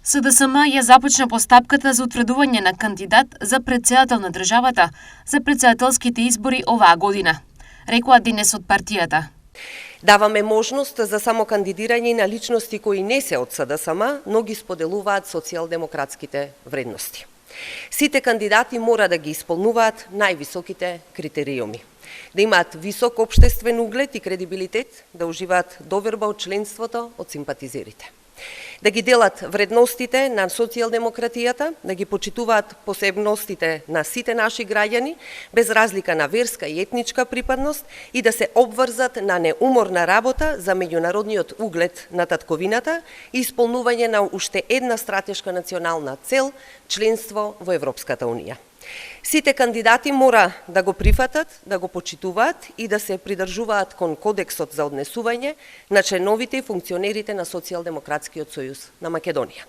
СДСМ ја започна постапката за утврдување на кандидат за претседател на државата за претседателските избори оваа година, рекоа денес од партијата. Даваме можност за самокандидирање на личности кои не се од СДСМ, но ги споделуваат социјалдемократските вредности. Сите кандидати мора да ги исполнуваат највисоките критериуми. Да имаат висок општествен углед и кредибилитет, да уживаат доверба од членството од симпатизерите. Да ги делат вредностите на социјалдемократијата, да ги почитуваат посебностите на сите наши граѓани, без разлика на верска и етничка припадност, и да се обврзат на неуморна работа за меѓународниот углед на татковината и исполнување на уште една стратешка национална цел – членство во Европската Унија. Сите кандидати мора да го прифатат, да го почитуваат и да се придржуваат кон кодексот за однесување на членовите и функционерите на Социјалдемократскиот сојуз на Македонија.